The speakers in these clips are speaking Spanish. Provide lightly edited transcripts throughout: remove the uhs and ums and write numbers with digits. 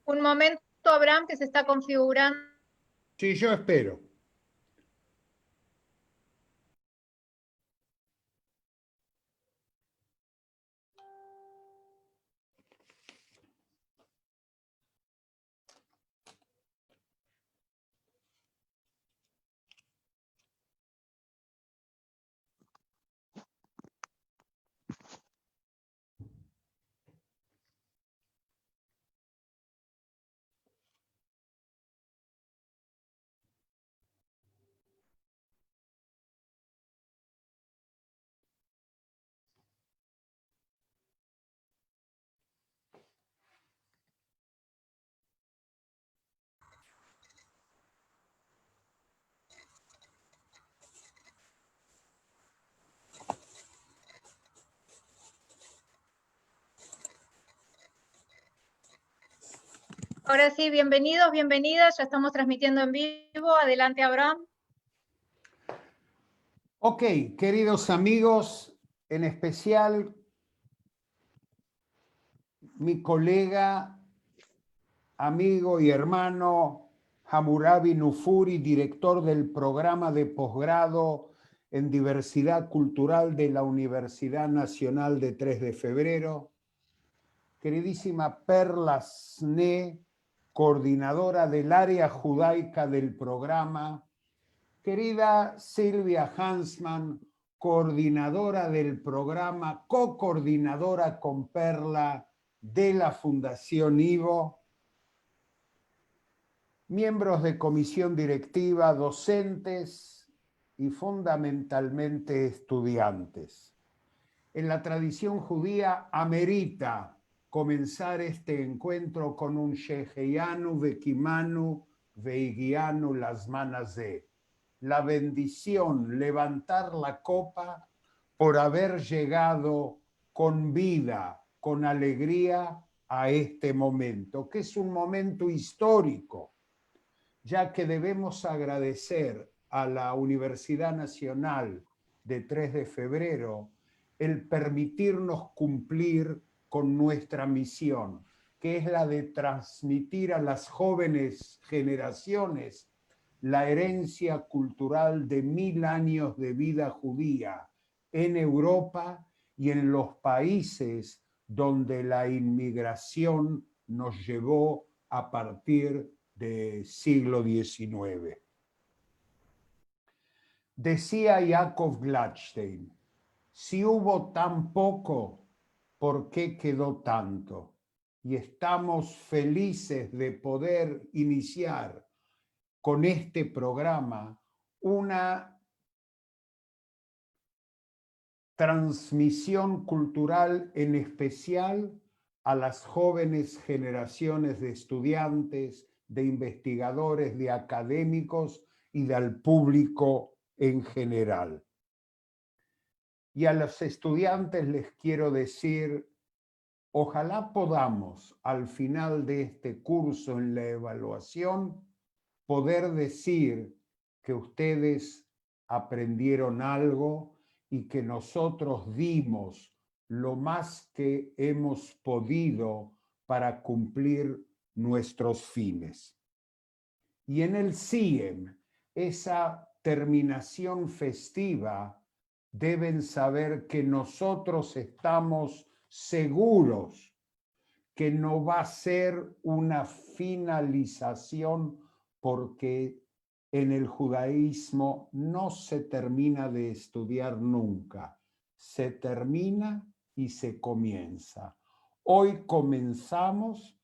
Un momento, Abraham, que se está configurando. Sí, yo espero. Ahora sí, bienvenidos, bienvenidas. Ya estamos transmitiendo en vivo. Adelante, Abraham. Ok, queridos amigos, en especial mi colega, amigo y hermano Hammurabi Nufuri, director del programa de posgrado en Diversidad Cultural de la Universidad Nacional de 3 de Febrero. Queridísima Perla Sne, coordinadora del área judaica del programa. Querida Silvia Hansman, coordinadora del programa, co-coordinadora con Perla de la Fundación Ivo, miembros de comisión directiva, docentes y fundamentalmente estudiantes. En la tradición judía amerita comenzar este encuentro con un Sheheyanu Vekimanu Veigianu las manas de la bendición, levantar la copa por haber llegado con vida, con alegría a este momento, que es un momento histórico, ya que debemos agradecer a la Universidad Nacional de 3 de Febrero el permitirnos cumplir con nuestra misión, que es la de transmitir a las jóvenes generaciones la herencia cultural de 1000 años de vida judía en Europa y en los países donde la inmigración nos llevó a partir del siglo XIX. Decía Yakov Gladstein, si hubo tan poco, ¿por qué quedó tanto? Y estamos felices de poder iniciar con este programa una transmisión cultural en especial a las jóvenes generaciones de estudiantes, de investigadores, de académicos y del público en general. Y a los estudiantes les quiero decir, ojalá podamos al final de este curso en la evaluación poder decir que ustedes aprendieron algo y que nosotros dimos lo más que hemos podido para cumplir nuestros fines. Y en el CIEM, esa terminación festiva, deben saber que nosotros estamos seguros que no va a ser una finalización, porque en el judaísmo no se termina de estudiar nunca, se termina y se comienza. Hoy comenzamos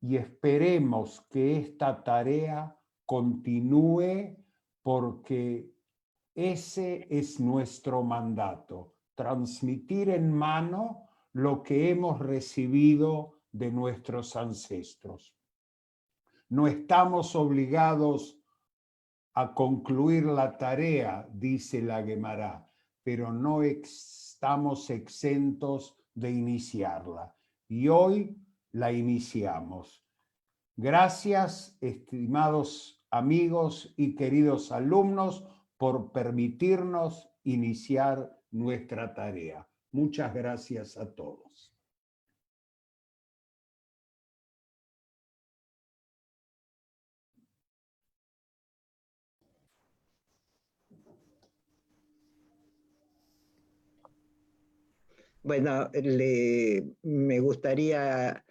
y esperemos que esta tarea continúe, porque ese es nuestro mandato, transmitir en mano lo que hemos recibido de nuestros ancestros. No estamos obligados a concluir la tarea, dice la Guemará, pero no estamos exentos de iniciarla. Y hoy la iniciamos. Gracias, estimados amigos y queridos alumnos, por permitirnos iniciar nuestra tarea. Muchas gracias a todos. Bueno, me gustaría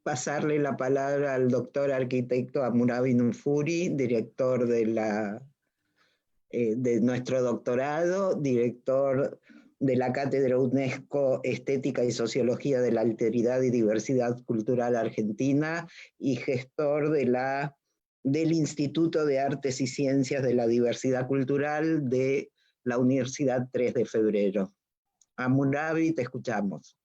pasarle la palabra al doctor arquitecto Hammurabi Nufuri, director de nuestro doctorado, director de la Cátedra UNESCO Estética y Sociología de la Alteridad y Diversidad Cultural Argentina y gestor del Instituto de Artes y Ciencias de la Diversidad Cultural de la Universidad 3 de Febrero. Hammurabi, te escuchamos.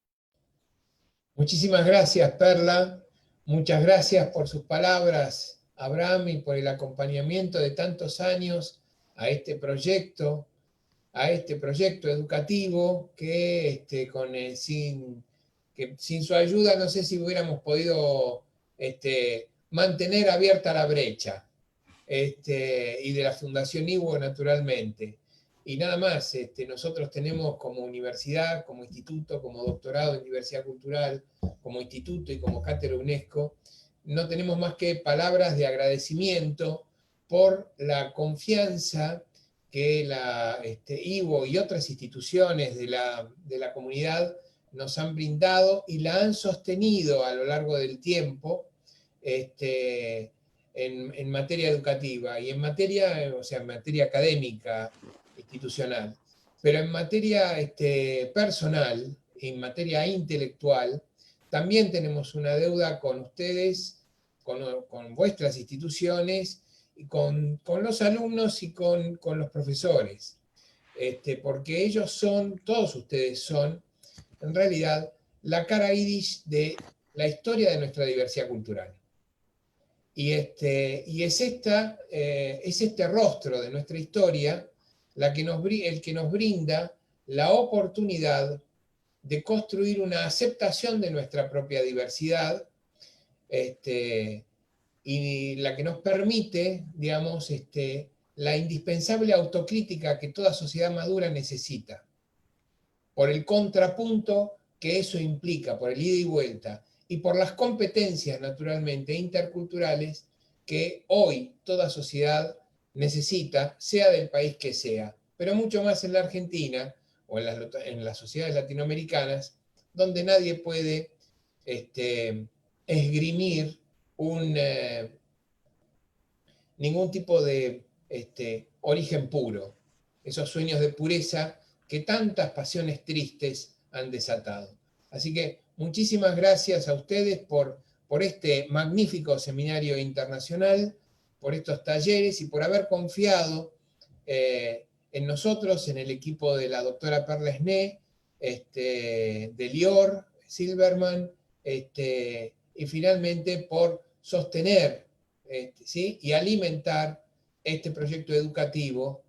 Muchísimas gracias, Perla. Muchas gracias por sus palabras, Abraham, y por el acompañamiento de tantos años a este proyecto educativo que, sin su ayuda no sé si hubiéramos podido mantener abierta la brecha, y de la Fundación IWO naturalmente. Y nada más, nosotros tenemos como universidad, como instituto, como doctorado en diversidad cultural, como instituto y como cátedra UNESCO, no tenemos más que palabras de agradecimiento por la confianza que la IWO y otras instituciones de la comunidad nos han brindado y la han sostenido a lo largo del tiempo, en materia educativa y en materia académica, institucional. Pero en materia personal, en materia intelectual, también tenemos una deuda con ustedes, con vuestras instituciones, y con los alumnos y con los profesores. Porque ellos todos ustedes son, en realidad, la cara yiddish de la historia de nuestra diversidad cultural. Y es este rostro de nuestra historia el que nos brinda la oportunidad de construir una aceptación de nuestra propia diversidad, y la que nos permite, digamos, la indispensable autocrítica que toda sociedad madura necesita, por el contrapunto que eso implica, por el ida y vuelta, y por las competencias, naturalmente, interculturales que hoy toda sociedad necesita, sea del país que sea, pero mucho más en la Argentina o en las sociedades latinoamericanas, donde nadie puede esgrimir ningún tipo de origen puro, esos sueños de pureza que tantas pasiones tristes han desatado. Así que muchísimas gracias a ustedes por este magnífico seminario internacional, por estos talleres y por haber confiado en nosotros, en el equipo de la doctora Perla Esné, de Lior Silverman, y finalmente por sostener ¿sí? y alimentar este proyecto educativo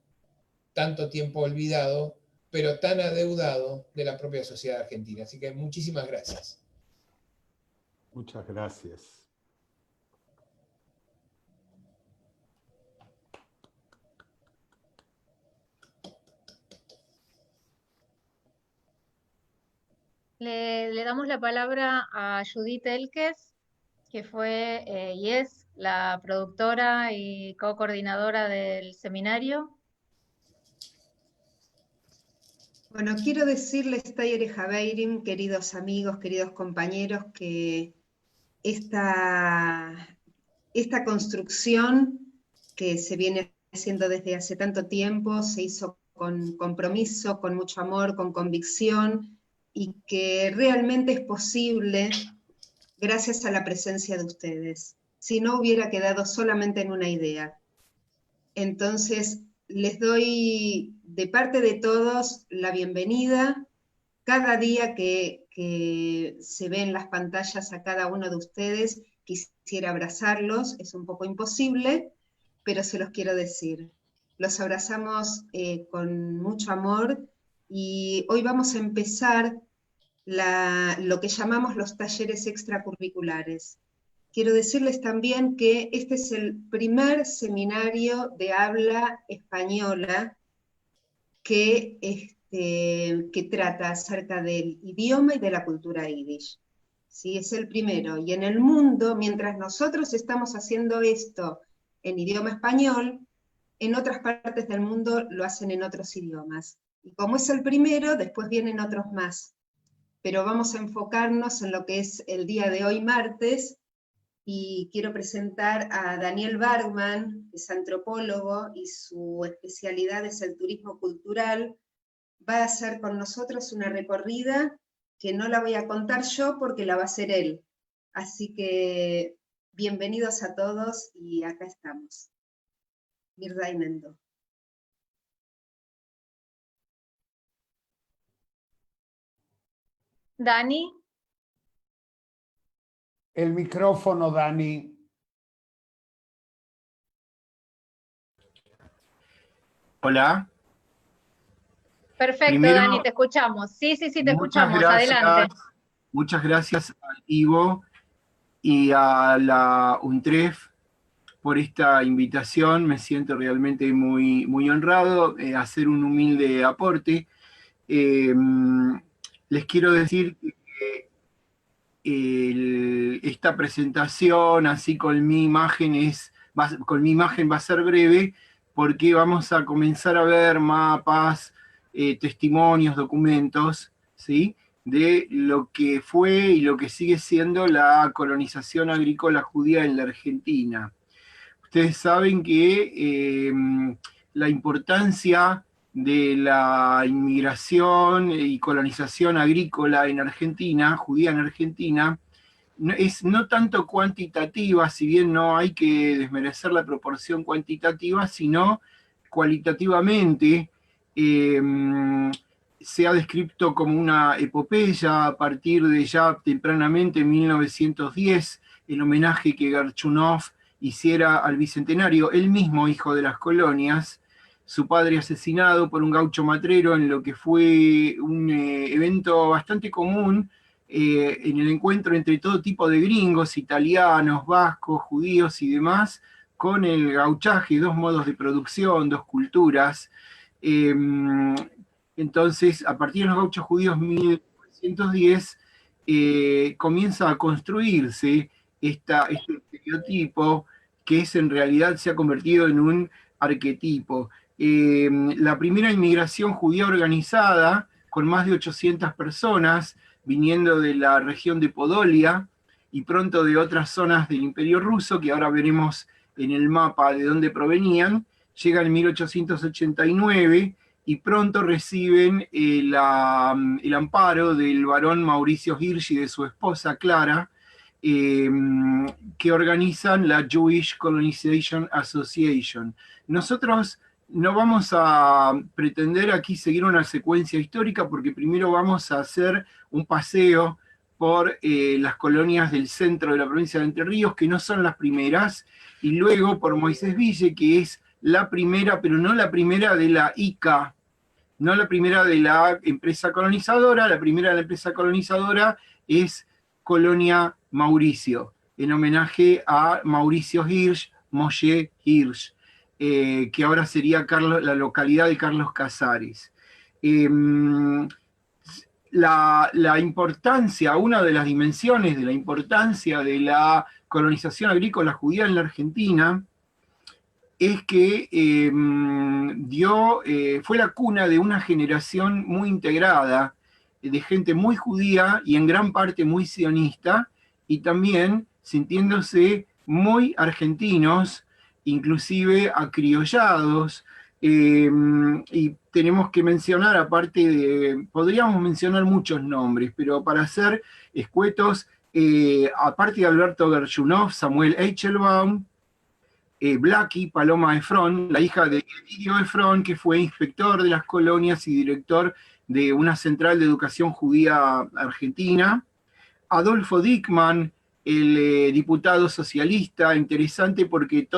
tanto tiempo olvidado, pero tan adeudado de la propia sociedad argentina. Así que muchísimas gracias. Muchas gracias. Le damos la palabra a Judith Elkes, que fue y es la productora y co-coordinadora del seminario. Bueno, quiero decirles, Tayere Javeirim, queridos amigos, queridos compañeros, que esta construcción que se viene haciendo desde hace tanto tiempo se hizo con compromiso, con mucho amor, con convicción, y que realmente es posible gracias a la presencia de ustedes. Si no, hubiera quedado solamente en una idea. Entonces, les doy de parte de todos la bienvenida. Cada día que se ven las pantallas a cada uno de ustedes, quisiera abrazarlos, es un poco imposible, pero se los quiero decir. Los abrazamos con mucho amor, y hoy vamos a empezar lo que llamamos los talleres extracurriculares. Quiero decirles también que este es el primer seminario de habla española que trata acerca del idioma y de la cultura yiddish. Sí, es el primero. Y en el mundo, mientras nosotros estamos haciendo esto en idioma español, en otras partes del mundo lo hacen en otros idiomas. Y como es el primero, después vienen otros más. Pero vamos a enfocarnos en lo que es el día de hoy, martes, y quiero presentar a Daniel Bergman, que es antropólogo y su especialidad es el turismo cultural. Va a hacer con nosotros una recorrida que no la voy a contar yo porque la va a hacer él. Así que bienvenidos a todos y acá estamos. Mirda y Nendo. Dani, El micrófono, Dani. Hola. perfecto, Primero, Dani, te escuchamos. Sí, sí, sí, te muchas escuchamos, gracias, adelante. muchas gracias a Ivo y a la UNTREF por esta invitación. Me siento realmente muy, muy honrado a hacer un humilde aporte. Les quiero decir que esta presentación, así con mi imagen, va a ser breve, porque vamos a comenzar a ver mapas, testimonios, documentos, ¿sí?, de lo que fue y lo que sigue siendo la colonización agrícola judía en la Argentina. Ustedes saben que la importancia de la inmigración y colonización agrícola en Argentina, judía en Argentina, es no tanto cuantitativa, si bien no hay que desmerecer la proporción cuantitativa, sino cualitativamente. Se ha descrito como una epopeya a partir de ya tempranamente, en 1910, el homenaje que Garchunov hiciera al bicentenario, él mismo hijo de las colonias, su padre asesinado por un gaucho matrero en lo que fue un evento bastante común en el encuentro entre todo tipo de gringos, italianos, vascos, judíos y demás, con el gauchaje, dos modos de producción, dos culturas. Entonces, a partir de los gauchos judíos 1910, comienza a construirse este estereotipo que en realidad se ha convertido en un arquetipo. La primera inmigración judía organizada, con más de 800 personas, viniendo de la región de Podolia y pronto de otras zonas del Imperio Ruso, que ahora veremos en el mapa de dónde provenían, llega en 1889 y pronto reciben el amparo del barón Mauricio Hirsch y de su esposa Clara, que organizan la Jewish Colonization Association. Nosotros no vamos a pretender aquí seguir una secuencia histórica porque primero vamos a hacer un paseo por las colonias del centro de la provincia de Entre Ríos, que no son las primeras, y luego por Moisés Ville, que es la primera, pero no la primera de la ICA, no la primera de la empresa colonizadora. La primera de la empresa colonizadora es Colonia Mauricio, en homenaje a Mauricio Hirsch, Moshe Hirsch, que ahora sería la localidad de Carlos Casares. La importancia, una de las dimensiones de la importancia de la colonización agrícola judía en la Argentina es que fue la cuna de una generación muy integrada, de gente muy judía y en gran parte muy sionista, y también sintiéndose muy argentinos, inclusive acriollados. Y tenemos que mencionar, podríamos mencionar muchos nombres, pero para ser escuetos, aparte de Alberto Gershunov, Samuel Eichelbaum, Blackie Paloma Efron, la hija de Emilio Efron, que fue inspector de las colonias y director de una central de educación judía argentina. Adolfo Dickmann, el diputado socialista, interesante porque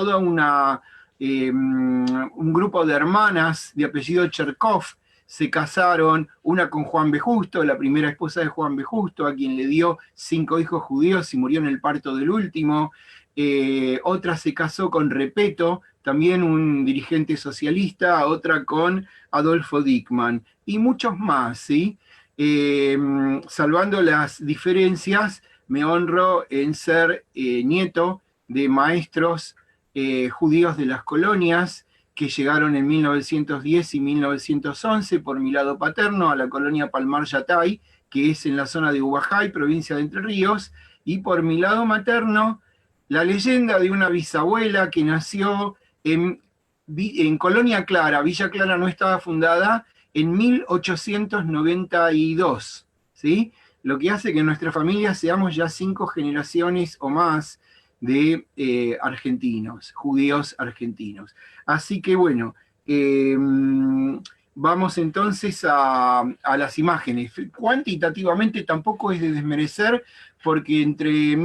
un grupo de hermanas de apellido Cherkov se casaron, una con Juan B. Justo, la primera esposa de Juan B. Justo, a quien le dio 5 hijos judíos y murió en el parto del último. Otra se casó con Repeto, también un dirigente socialista, otra con Adolfo Dickmann, y muchos más, ¿sí? Salvando las diferencias, me honro en ser nieto de maestros judíos de las colonias, que llegaron en 1910 y 1911 por mi lado paterno a la colonia Palmar Yatay, que es en la zona de Huajay, provincia de Entre Ríos, y por mi lado materno, la leyenda de una bisabuela que nació en Colonia Clara. Villa Clara no estaba fundada en 1892, ¿sí? Lo que hace que en nuestra familia seamos ya 5 generaciones o más de argentinos, judíos argentinos. Así que bueno, vamos entonces a las imágenes. Cuantitativamente tampoco es de desmerecer, porque entre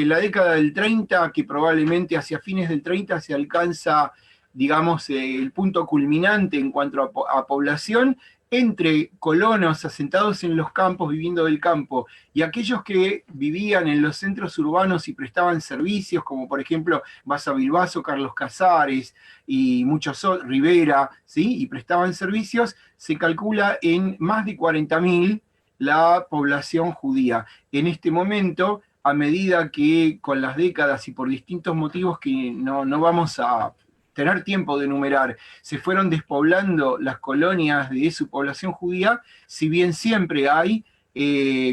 la década del 30, que probablemente hacia fines del 30 se alcanza, digamos, el punto culminante en cuanto a población, entre colonos asentados en los campos, viviendo del campo, y aquellos que vivían en los centros urbanos y prestaban servicios, como por ejemplo Basavilbaso, Carlos Casares y muchos otros, Rivera, ¿sí? Y prestaban servicios, se calcula en más de 40.000 la población judía. En este momento, a medida que con las décadas y por distintos motivos que no vamos a tener tiempo de enumerar, se fueron despoblando las colonias de su población judía, si bien siempre hay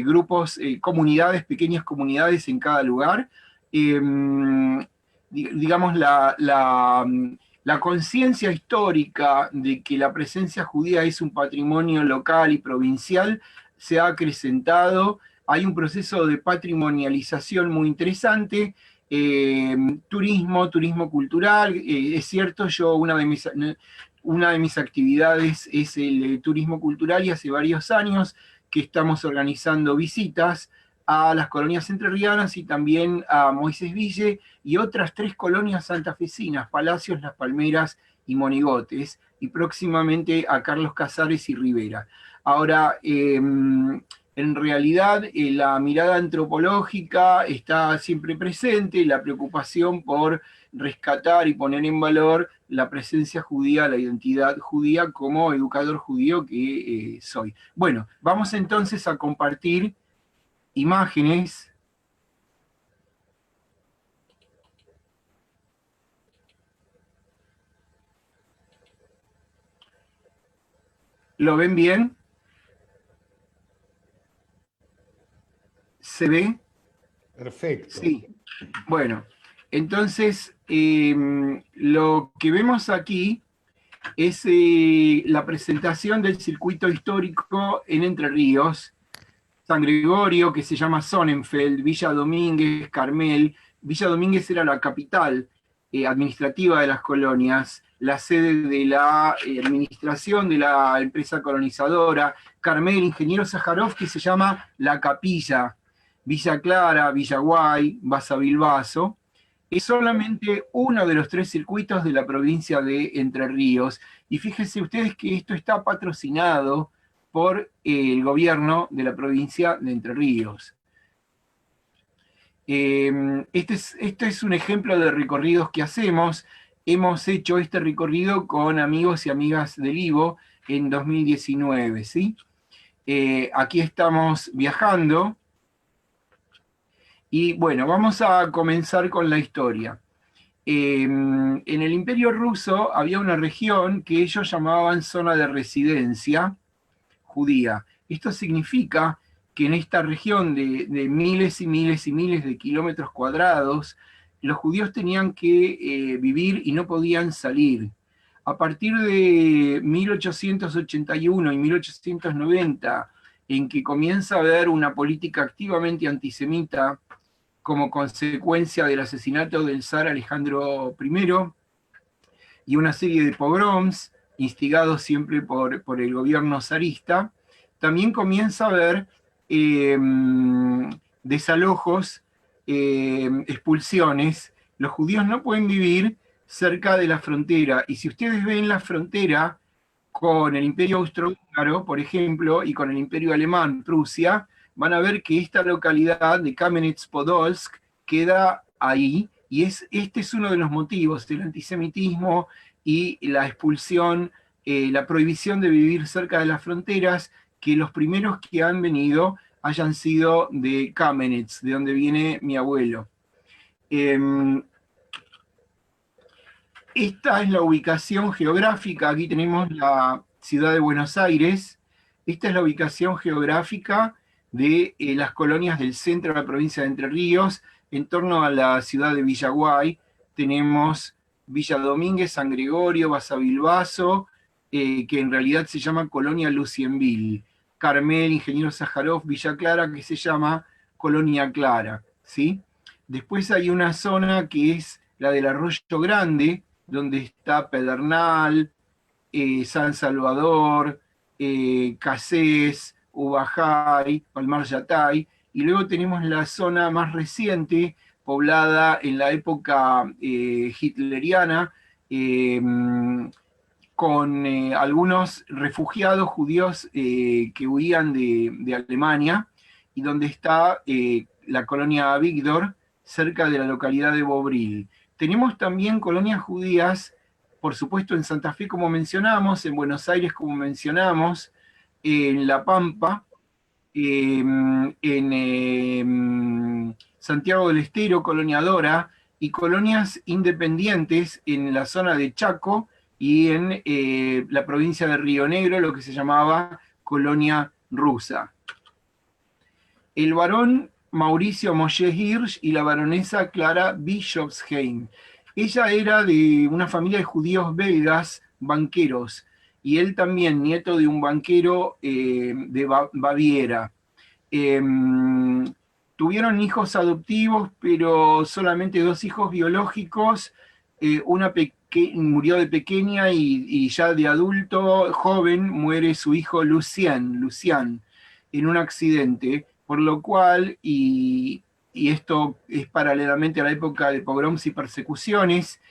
grupos, comunidades, pequeñas comunidades en cada lugar, digamos, la conciencia histórica de que la presencia judía es un patrimonio local y provincial se ha acrecentado. Hay un proceso de patrimonialización muy interesante. Turismo cultural, es cierto, una de mis actividades es el turismo cultural, y hace varios años que estamos organizando visitas a las colonias entrerrianas y también a Moisés Ville y otras 3 colonias santafesinas, Palacios, Las Palmeras y Monigotes, y próximamente a Carlos Casares y Rivera. Ahora, en realidad, la mirada antropológica está siempre presente, la preocupación por rescatar y poner en valor la presencia judía, la identidad judía como educador judío que soy. Bueno, vamos entonces a compartir imágenes. ¿Lo ven bien? ¿Se ve? Perfecto. Sí. Bueno, entonces lo que vemos aquí es la presentación del circuito histórico en Entre Ríos, San Gregorio, que se llama Sonnenfeld, Villa Domínguez, Carmel. Villa Domínguez era la capital administrativa de las colonias, la sede de la administración de la empresa colonizadora. Carmel, Ingeniero Sájarov, que se llama La Capilla. Villa Clara, Villaguay, Basavilbaso, es solamente uno de los 3 circuitos de la provincia de Entre Ríos. Y fíjense ustedes que esto está patrocinado por el gobierno de la provincia de Entre Ríos. Este es un ejemplo de recorridos que hacemos. Hemos hecho este recorrido con amigos y amigas del IVO en 2019, ¿sí? Aquí estamos viajando. Y bueno, vamos a comenzar con la historia. En el Imperio Ruso había una región que ellos llamaban zona de residencia judía. Esto significa que en esta región de miles y miles y miles de kilómetros cuadrados, los judíos tenían que vivir y no podían salir. A partir de 1881 y 1890, en que comienza a haber una política activamente antisemita como consecuencia del asesinato del zar Alejandro I y una serie de pogroms instigados siempre por el gobierno zarista, también comienza a haber desalojos, expulsiones. Los judíos no pueden vivir cerca de la frontera, y si ustedes ven la frontera con el Imperio Austrohúngaro, por ejemplo, y con el Imperio Alemán, Prusia, van a ver que esta localidad de Kamenetz-Podolsk queda ahí, y este es uno de los motivos del antisemitismo y la expulsión, la prohibición de vivir cerca de las fronteras, que los primeros que han venido hayan sido de Kamenetz, de donde viene mi abuelo. Esta es la ubicación geográfica, aquí tenemos la ciudad de Buenos Aires, esta es la ubicación geográfica de las colonias del centro de la provincia de Entre Ríos, en torno a la ciudad de Villaguay, tenemos Villa Domínguez, San Gregorio, Basavilbaso, que en realidad se llama Colonia Lucienville, Carmel, Ingeniero Sájarov, Villa Clara, que se llama Colonia Clara, ¿sí? Después hay una zona que es la del Arroyo Grande, donde está Pedernal, San Salvador, Cassés, Ubajay, Palmar Yatay, y luego tenemos la zona más reciente, poblada en la época hitleriana, con algunos refugiados judíos que huían de Alemania, y donde está la colonia Víctor, cerca de la localidad de Bobril. Tenemos también colonias judías, por supuesto en Santa Fe, como mencionamos, en Buenos Aires, como mencionamos, en La Pampa, en Santiago del Estero, Colonia Dora, y colonias independientes en la zona de Chaco y en la provincia de Río Negro, lo que se llamaba Colonia Rusa. El varón Mauricio Moshe Hirsch y la baronesa Clara Bischofsheim. Ella era de una familia de judíos belgas, banqueros, y él también, nieto de un banquero de Baviera. Tuvieron hijos adoptivos, pero solamente 2 hijos biológicos. Una murió de pequeña y ya de adulto, joven, muere su hijo Lucian, en un accidente, por lo cual, y esto es paralelamente a la época de pogroms y persecuciones,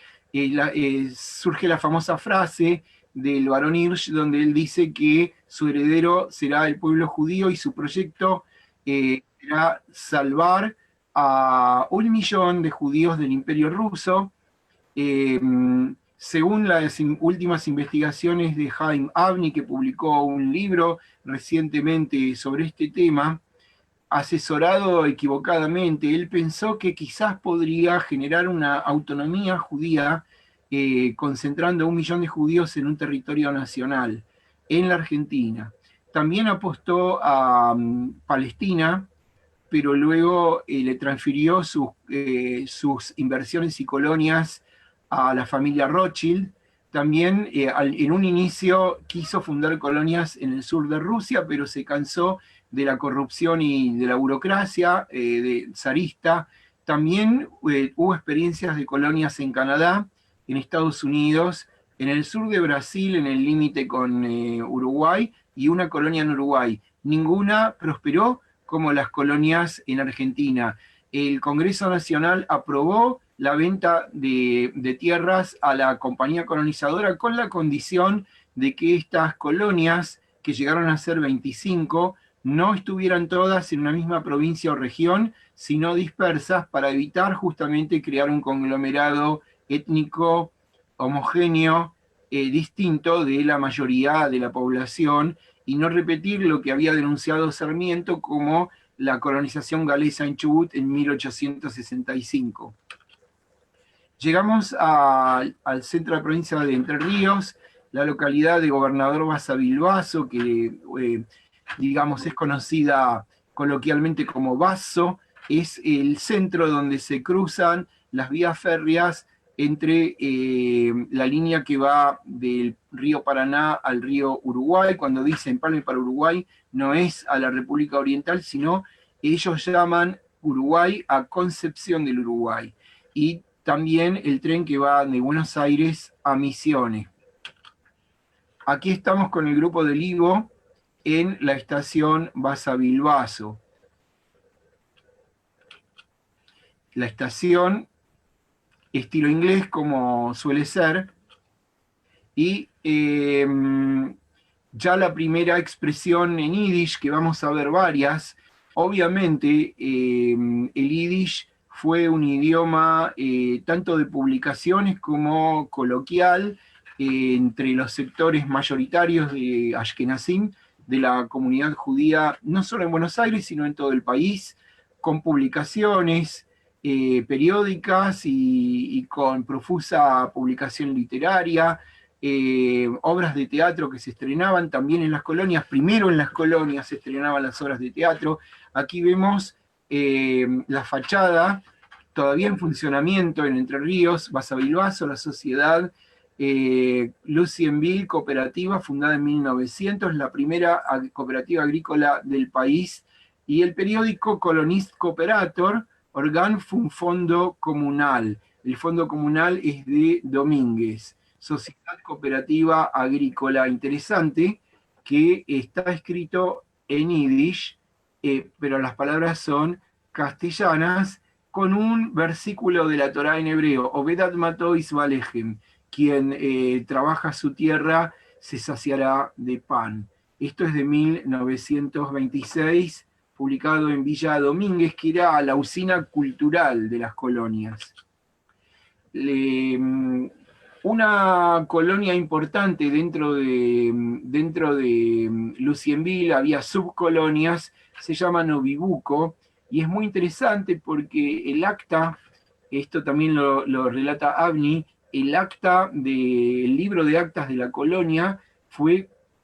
surge la famosa frase del barón Hirsch, donde él dice que su heredero será el pueblo judío y su proyecto será salvar a 1 millón de judíos del Imperio Ruso. Según las últimas investigaciones de Chaim Avni, que publicó un libro recientemente sobre este tema, asesorado equivocadamente, él pensó que quizás podría generar una autonomía judía concentrando a 1 millón de judíos en un territorio nacional, en la Argentina. También apostó a Palestina, pero luego le transfirió sus inversiones y colonias a la familia Rothschild. También en un inicio quiso fundar colonias en el sur de Rusia, pero se cansó de la corrupción y de la burocracia zarista. También hubo experiencias de colonias en Canadá, en Estados Unidos, en el sur de Brasil, en el límite con Uruguay, y una colonia en Uruguay. Ninguna prosperó como las colonias en Argentina. El Congreso Nacional aprobó la venta de tierras a la compañía colonizadora con la condición de que estas colonias, que llegaron a ser 25, no estuvieran todas en una misma provincia o región, sino dispersas, para evitar justamente crear un conglomerado étnico homogéneo, distinto de la mayoría de la población, y no repetir lo que había denunciado Sarmiento como la colonización galesa en Chubut en 1865. Llegamos al centro de la provincia de Entre Ríos, la localidad de Gobernador Basavilbaso, que digamos es conocida coloquialmente como Basso, es el centro donde se cruzan las vías férreas entre la línea que va del río Paraná al río Uruguay. Cuando dicen Empalme para Uruguay, no es a la República Oriental, sino ellos llaman Uruguay a Concepción del Uruguay. Y también el tren que va de Buenos Aires a Misiones. Aquí estamos con el grupo del Ivo en la estación Basavilbaso. La estación estilo inglés, como suele ser, y ya la primera expresión en Yiddish, que vamos a ver varias. Obviamente el Yiddish fue un idioma tanto de publicaciones como coloquial entre los sectores mayoritarios de Ashkenazim, de la comunidad judía, no solo en Buenos Aires, sino en todo el país, con publicaciones, periódicas y con profusa publicación literaria, obras de teatro que se estrenaban también en las colonias. Primero en las colonias se estrenaban las obras de teatro. Aquí vemos la fachada, todavía en funcionamiento en Entre Ríos, Basavilbaso, la sociedad Lucienville Cooperativa, fundada en 1900, la primera cooperativa agrícola del país, y el periódico Colonist Cooperator, Organ fue un fondo comunal. El fondo comunal es de Domínguez, Sociedad Cooperativa Agrícola. Interesante que está escrito en yiddish, pero las palabras son castellanas, con un versículo de la Torá en hebreo, Obedat Matois Valejem, quien trabaja su tierra se saciará de pan. Esto es de 1926, publicado en Villa Domínguez, que era la usina cultural de las colonias. Una colonia importante dentro de Lucienville, había subcolonias, se llama Novibuco, y es muy interesante porque el acta, esto también lo relata Avni, el acta del libro de actas de la colonia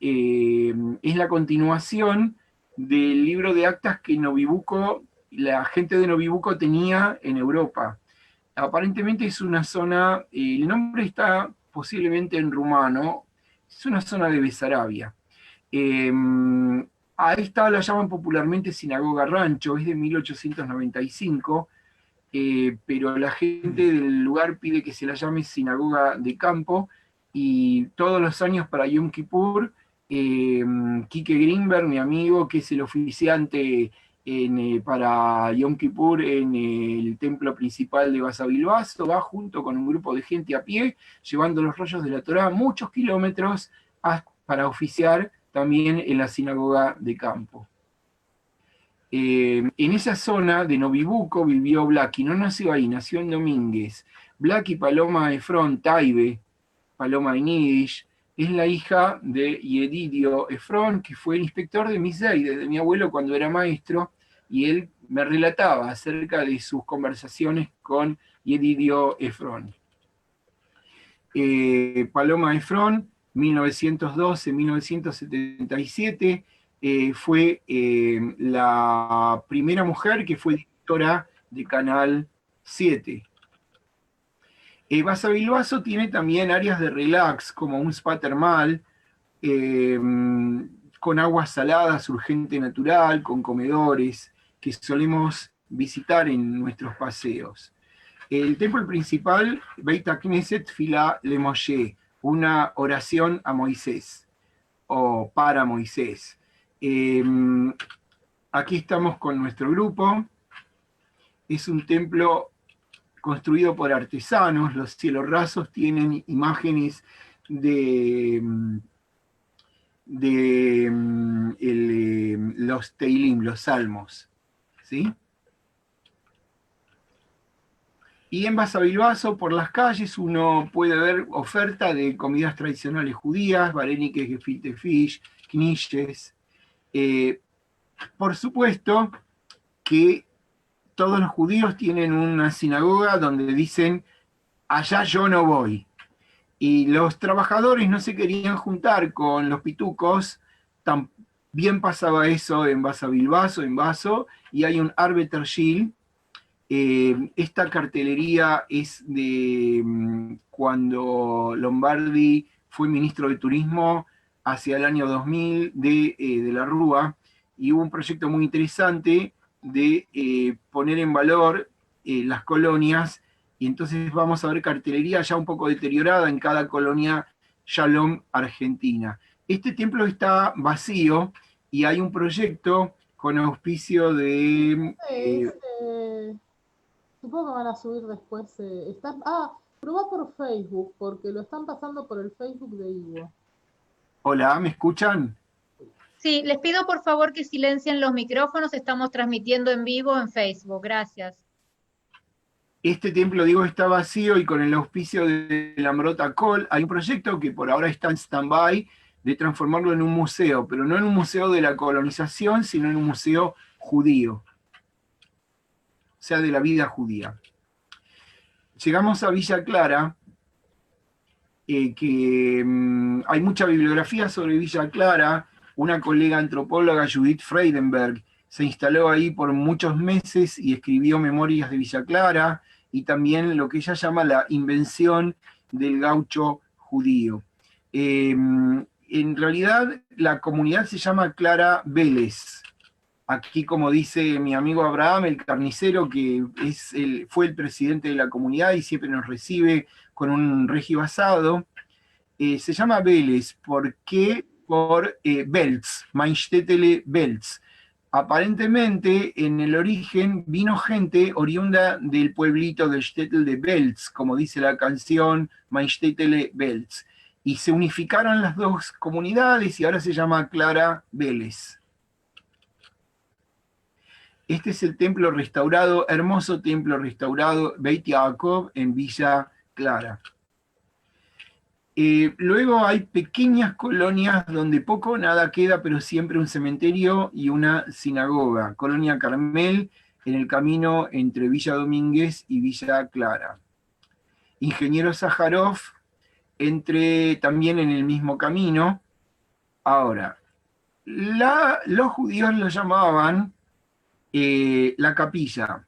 es la continuación del libro de actas que Novibuco, la gente de Novibuco tenía en Europa. Aparentemente es una zona, el nombre está posiblemente en rumano, es una zona de Besarabia. A esta la llaman popularmente Sinagoga Rancho, es de 1895, pero la gente del lugar pide que se la llame Sinagoga de Campo, y todos los años para Yom Kippur, Quique Greenberg, mi amigo, que es el oficiante para Yom Kippur en el templo principal de Basavilbaso, va junto con un grupo de gente a pie, llevando los rollos de la Torá muchos kilómetros para oficiar también en la sinagoga de campo. En esa zona de Novibuco vivió Blaki, no nació ahí, nació en Domínguez. Blaki Paloma Efron Taibe, Paloma en yiddish, es la hija de Yedidio Efron, que fue el inspector de Miseide, de mi abuelo cuando era maestro, y él me relataba acerca de sus conversaciones con Yedidio Efron. Paloma Efron, 1912-1977, fue la primera mujer que fue directora de Canal 7. Basavilbaso tiene también áreas de relax, como un spa termal, con aguas saladas, urgente natural, con comedores, que solemos visitar en nuestros paseos. El templo principal, Beit HaKnesset Tfilah LeMoshe, una oración a Moisés, o para Moisés. Aquí estamos con nuestro grupo. Es un templo construido por artesanos. Los cielos rasos tienen imágenes de los Teilim, los salmos, ¿sí? Y en Basavilbaso, por las calles, uno puede ver oferta de comidas tradicionales judías, varenikes, gefilte fish, knishes. Por supuesto que todos los judíos tienen una sinagoga donde dicen, allá yo no voy. Y los trabajadores no se querían juntar con los pitucos, también pasaba eso en Basavilbaso, en Baso, y hay un Arbeter Shil. Esta cartelería es de cuando Lombardi fue ministro de Turismo hacia el año 2000 de la Rúa, y hubo un proyecto muy interesante de poner en valor las colonias, y entonces vamos a ver cartelería ya un poco deteriorada en cada colonia Shalom Argentina. Este templo está vacío y hay un proyecto con auspicio de... supongo que van a subir después. Probá por Facebook, porque lo están pasando por el Facebook de Ivo. Hola, ¿me escuchan? Sí, les pido por favor que silencien los micrófonos, estamos transmitiendo en vivo en Facebook, gracias. Este templo, digo, está vacío, y con el auspicio de la Amrota Col hay un proyecto que por ahora está en stand-by de transformarlo en un museo, pero no en un museo de la colonización, sino en un museo judío. sea, de la vida judía. Llegamos a Villa Clara, que hay mucha bibliografía sobre Villa Clara. Una colega antropóloga, Judith Freidenberg, se instaló ahí por muchos meses y escribió memorias de Villa Clara, y también lo que ella llama la invención del gaucho judío. En realidad, la comunidad se llama Clara Vélez. Aquí, como dice mi amigo Abraham, el carnicero, que fue el presidente de la comunidad y siempre nos recibe con un regio asado, se llama Vélez. ¿Por qué? Por Belz, Mein Städtele Belz. Aparentemente, en el origen, vino gente oriunda del pueblito del Städtel de Belz, como dice la canción Mein Städtele Belz. Y se unificaron las dos comunidades y ahora se llama Clara Vélez. Este es el templo restaurado, hermoso templo restaurado, Beit Yaakov, en Villa Clara. Luego hay pequeñas colonias donde poco o nada queda, pero siempre un cementerio y una sinagoga. Colonia Carmel, en el camino entre Villa Domínguez y Villa Clara. Ingeniero Sájarov, también en el mismo camino. Ahora, los judíos lo llamaban la capilla,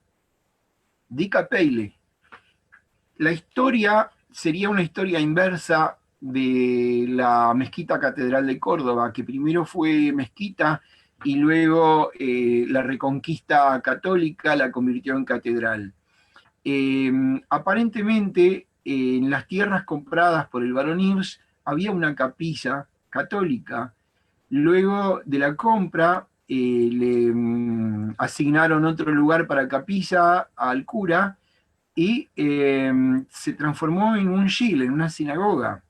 Die Kapelle. La historia sería una historia inversa de la mezquita catedral de Córdoba, que primero fue mezquita y luego la Reconquista católica la convirtió en catedral. Aparentemente, en las tierras compradas por el barón Hirsch había una capilla católica. Luego de la compra le asignaron otro lugar para capilla al cura y se transformó en un shil, en una sinagoga.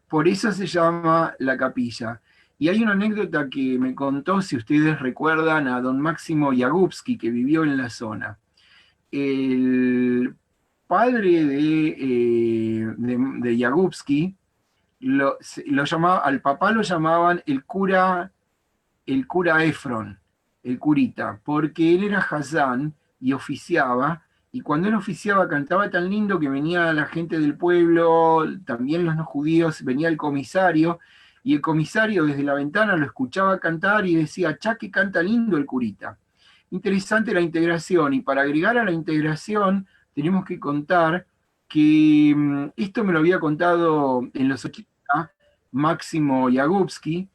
Por eso se llama la capilla. Y hay una anécdota que me contó, si ustedes recuerdan, a don Máximo Yagubski, que vivió en la zona. El padre de Yagubski, al papá lo llamaban el cura Efron, el curita, porque él era Hazán y oficiaba, y cuando él oficiaba cantaba tan lindo que venía la gente del pueblo, también los no judíos, venía el comisario, y el comisario desde la ventana lo escuchaba cantar y decía, ¡chá, que canta lindo el curita! Interesante la integración, y para agregar a la integración tenemos que contar que esto me lo había contado en los 80 Máximo Yagubski,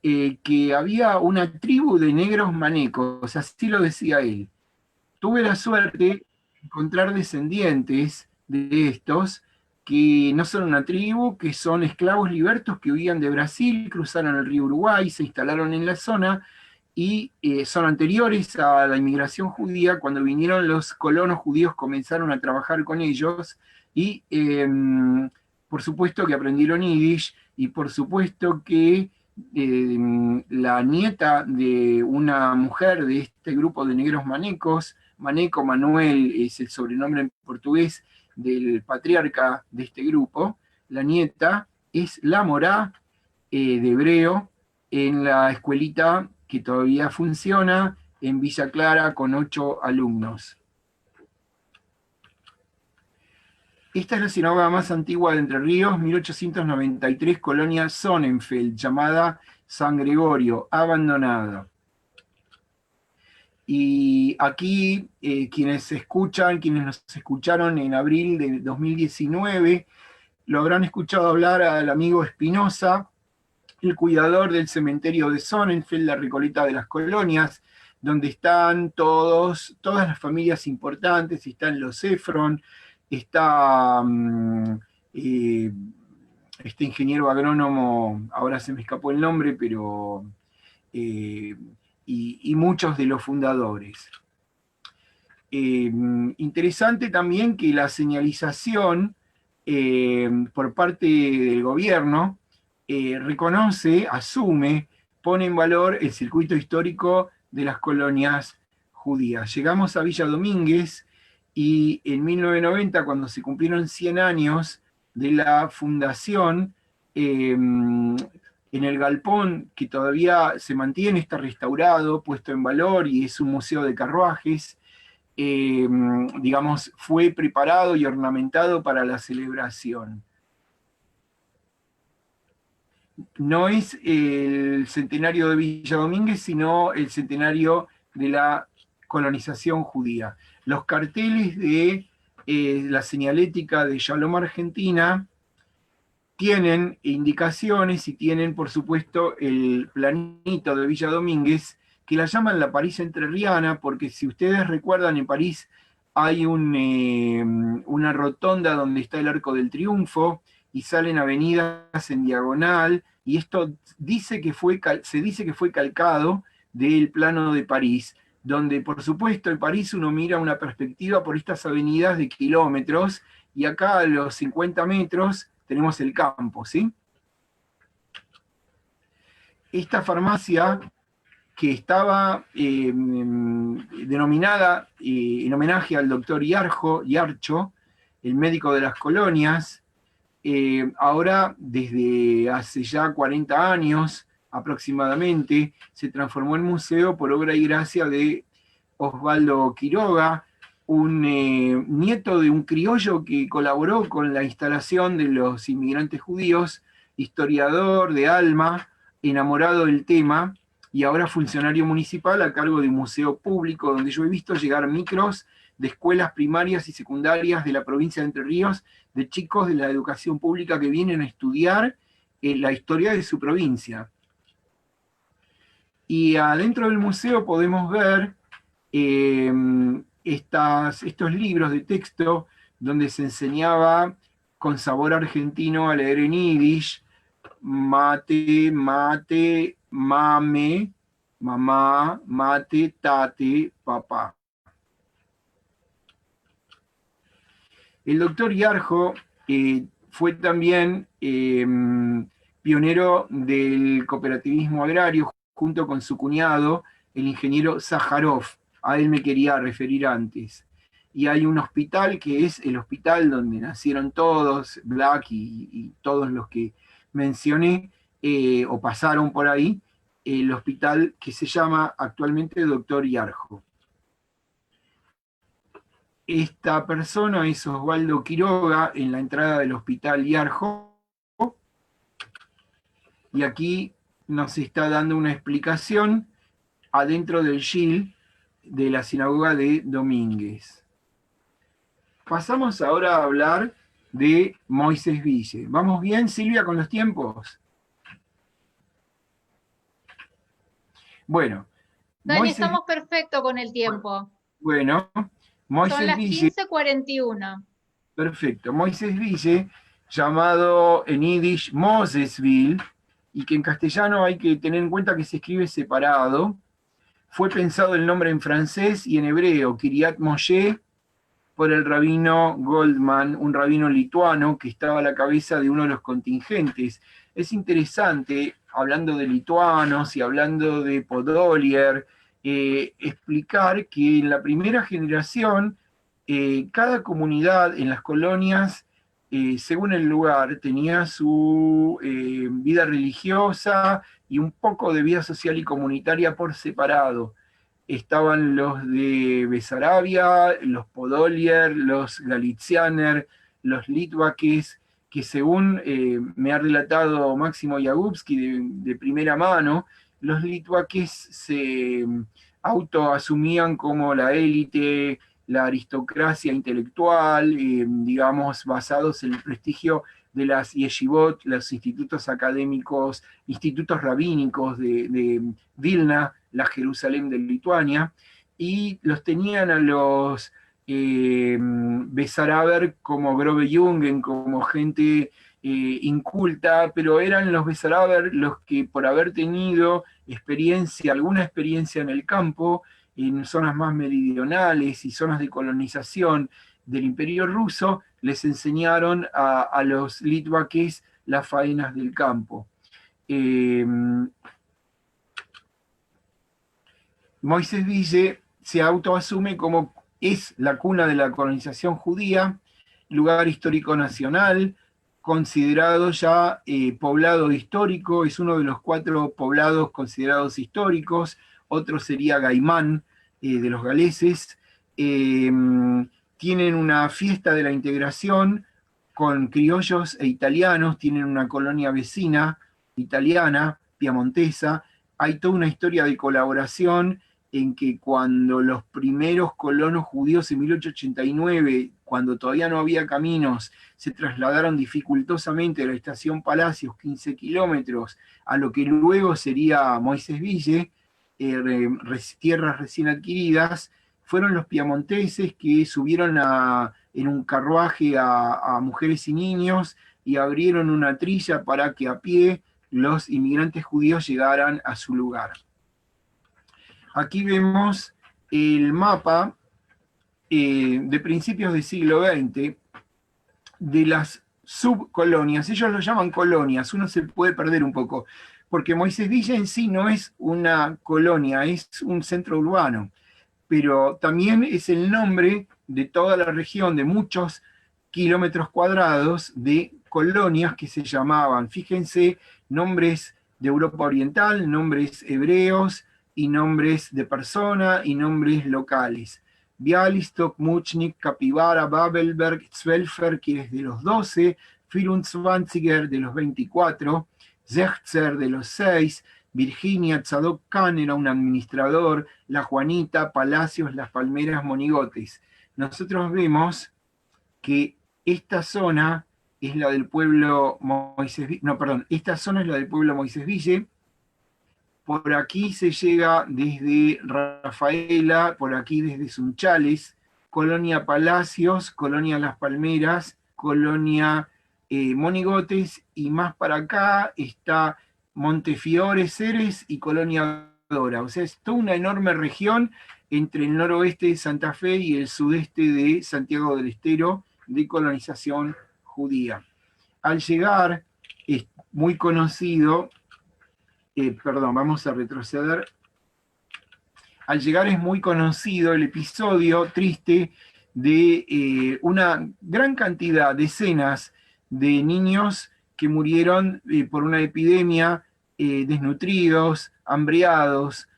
que había una tribu de negros manecos, así lo decía él. Tuve la suerte de encontrar descendientes de estos, que no son una tribu, que son esclavos libertos que huían de Brasil, cruzaron el río Uruguay, se instalaron en la zona, y son anteriores a la inmigración judía. Cuando vinieron los colonos judíos comenzaron a trabajar con ellos, y por supuesto que aprendieron Yiddish, y por supuesto que la nieta de una mujer de este grupo de negros manecos, Maneco Manuel es el sobrenombre en portugués del patriarca de este grupo, la nieta es la morá de hebreo en la escuelita que todavía funciona en Villa Clara con 8 alumnos. Esta es la sinagoga más antigua de Entre Ríos, 1893, colonia Sonnenfeld, llamada San Gregorio, abandonada. Y aquí quienes nos escucharon en abril de 2019, lo habrán escuchado hablar al amigo Espinosa, el cuidador del cementerio de Sonnenfeld, la Recoleta de las Colonias, donde están todas las familias importantes, están los Efron, está este ingeniero agrónomo, ahora se me escapó el nombre, pero y muchos de los fundadores. Interesante también que la señalización por parte del gobierno reconoce, asume, pone en valor el circuito histórico de las colonias judías. Llegamos a Villa Domínguez y en 1990, cuando se cumplieron 100 años de la fundación, en el galpón que todavía se mantiene, está restaurado, puesto en valor y es un museo de carruajes, digamos, fue preparado y ornamentado para la celebración. No es el centenario de Villa Domínguez, sino el centenario de la colonización judía. Los carteles de la señalética de Shalom Argentina tienen indicaciones y tienen, por supuesto, el planito de Villa Domínguez, que la llaman la París entrerriana, porque si ustedes recuerdan, en París hay una rotonda donde está el Arco del Triunfo, y salen avenidas en diagonal, y esto se dice que fue calcado del plano de París, donde por supuesto en París uno mira una perspectiva por estas avenidas de kilómetros, y acá a los 50 metros tenemos el campo, ¿sí? Esta farmacia, que estaba denominada en homenaje al doctor Yarcho, el médico de las colonias, ahora desde hace ya 40 años aproximadamente se transformó en museo por obra y gracia de Osvaldo Quiroga, un nieto de un criollo que colaboró con la instalación de los inmigrantes judíos, historiador de alma, enamorado del tema, y ahora funcionario municipal a cargo de un museo público, donde yo he visto llegar micros de escuelas primarias y secundarias de la provincia de Entre Ríos, de chicos de la educación pública que vienen a estudiar la historia de su provincia. Y adentro del museo podemos ver estos libros de texto donde se enseñaba con sabor argentino a leer en yiddish, mate, mate, mame, mamá, mate, tate, papá. El doctor Yarcho fue también pionero del cooperativismo agrario junto con su cuñado, el ingeniero Sájarov. A él me quería referir antes. Y hay un hospital que es el hospital donde nacieron todos, Black y todos los que mencioné, o pasaron por ahí, el hospital que se llama actualmente Dr. Yarcho. Esta persona es Osvaldo Quiroga en la entrada del hospital Yarcho, y aquí nos está dando una explicación adentro del Shil de la sinagoga de Domínguez. Pasamos ahora a hablar de Moisés Ville. ¿Vamos bien, Silvia, con los tiempos? Bueno. Dani, estamos perfecto con el tiempo. Bueno, Moisés Son las Ville. 15:41. Perfecto. Moisés Ville, llamado en yiddish Mosesville, y que en castellano hay que tener en cuenta que se escribe separado. Fue pensado el nombre en francés y en hebreo, Kiryat Moshe, por el rabino Goldman, un rabino lituano que estaba a la cabeza de uno de los contingentes. Es interesante, hablando de lituanos y hablando de Podolier, explicar que en la primera generación, cada comunidad en las colonias, según el lugar, tenía su vida religiosa y un poco de vida social y comunitaria por separado. Estaban los de Besarabia, los Podolier, los Galizianer, los Litvakes, que según me ha relatado Máximo Yagubski de primera mano, los Litvakes se autoasumían como la élite, la aristocracia intelectual, digamos, basados en el prestigio de las yeshivot, los institutos académicos, institutos rabínicos de Vilna, la Jerusalén de Lituania, y los tenían a los Besaraber como Grove Jungen, como gente inculta, pero eran los Besaraber los que, por haber tenido alguna experiencia en el campo, en zonas más meridionales y zonas de colonización del Imperio Ruso, les enseñaron a los litvakes las faenas del campo. Moisés Ville se autoasume como es la cuna de la colonización judía, lugar histórico nacional, considerado ya poblado histórico, es uno de los 4 poblados considerados históricos. Otro sería Gaimán, de los galeses, tienen una fiesta de la integración con criollos e italianos, tienen una colonia vecina italiana, piamontesa. Hay toda una historia de colaboración en que cuando los primeros colonos judíos en 1889, cuando todavía no había caminos, se trasladaron dificultosamente de la estación Palacios, 15 kilómetros, a lo que luego sería Moisés Ville, tierras recién adquiridas, fueron los piamonteses que subieron en un carruaje a mujeres y niños y abrieron una trilla para que a pie los inmigrantes judíos llegaran a su lugar. Aquí vemos el mapa de principios del siglo XX de las subcolonias. Ellos lo llaman colonias, uno se puede perder un poco, porque Moisés Ville en sí no es una colonia, es un centro urbano, pero también es el nombre de toda la región, de muchos kilómetros cuadrados de colonias que se llamaban, fíjense, nombres de Europa Oriental, nombres hebreos, y nombres de persona y nombres locales. Bialystok, Muchnik, Capivara, Babelberg, Zwölfer, que es de los 12, 24 de los 24, Zechzer de los 6, Virginia, Tzadok Khan era un administrador, La Juanita, Palacios, Las Palmeras, Monigotes. Nosotros vemos que esta zona es la del pueblo Moisés Ville, no, perdón, esta zona es la del pueblo Moisés Ville. Por aquí se llega desde Rafaela, por aquí desde Sunchales, Colonia Palacios, Colonia Las Palmeras, Colonia Monigotes, y más para acá está Montefiore, Ceres y Colonia Dora. O sea, es toda una enorme región entre el noroeste de Santa Fe y el sudeste de Santiago del Estero de colonización judía. Al llegar, es muy conocido. Vamos a retroceder. Al llegar es muy conocido el episodio triste de una gran cantidad, decenas de niños que murieron por una epidemia, desnutridos, hambriados,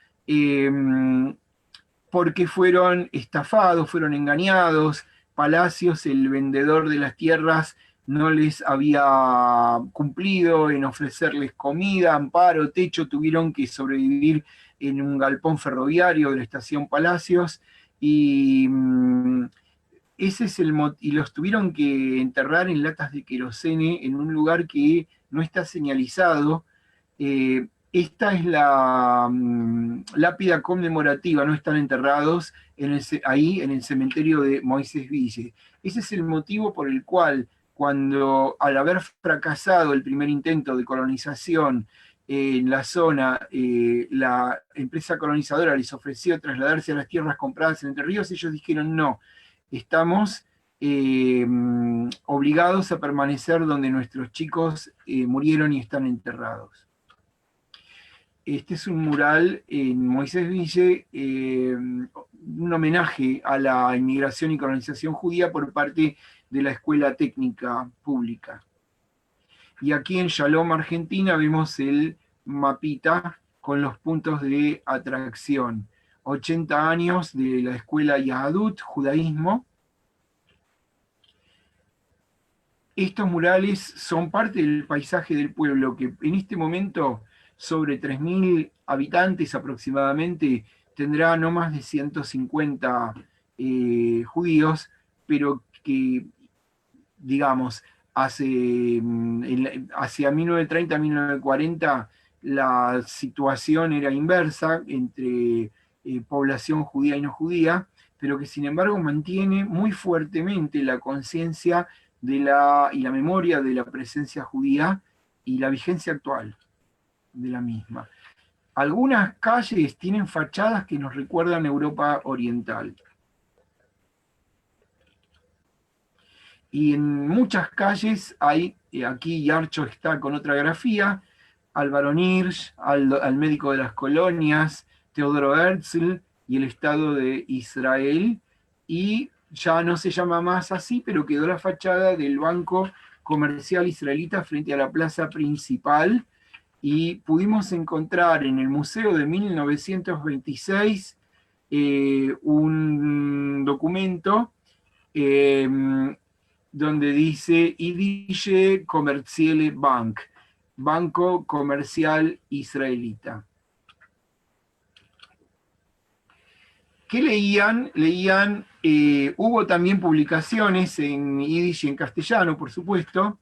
porque fueron estafados, fueron engañados. Palacios, el vendedor de las tierras, no les había cumplido en ofrecerles comida, amparo, techo, tuvieron que sobrevivir en un galpón ferroviario de la estación Palacios, y ese es y los tuvieron que enterrar en latas de querosene en un lugar que no está señalizado. Esta es la lápida conmemorativa, no están enterrados ahí en el cementerio de Moisés Ville. Ese es el motivo por el cual, cuando al haber fracasado el primer intento de colonización en la zona, la empresa colonizadora les ofreció trasladarse a las tierras compradas en Entre Ríos, ellos dijeron no, estamos obligados a permanecer donde nuestros chicos murieron y están enterrados. Este es un mural en Moisés Ville, un homenaje a la inmigración y colonización judía por parte de la Escuela Técnica Pública. Y aquí en Shalom, Argentina, vemos el mapita con los puntos de atracción. 80 años de la Escuela Yahadut, judaísmo. Estos murales son parte del paisaje del pueblo, que en este momento, sobre 3.000 habitantes aproximadamente, tendrá no más de 150 judíos, pero que, digamos, hacia 1930, 1940, la situación era inversa entre población judía y no judía, pero que sin embargo mantiene muy fuertemente la conciencia y la memoria de la presencia judía y la vigencia actual de la misma. Algunas calles tienen fachadas que nos recuerdan Europa Oriental. Y en muchas calles hay, aquí Yarcho está con otra grafía, Álvaro Nirsch, al médico de las colonias, Teodoro Herzl y el Estado de Israel, y ya no se llama más así, pero quedó la fachada del Banco Comercial Israelita frente a la plaza principal, y pudimos encontrar en el museo de 1926 un documento donde dice Yiddish Commercielle Bank, Banco Comercial Israelita. ¿Qué leían? Hubo también publicaciones en Yiddish y en castellano, por supuesto,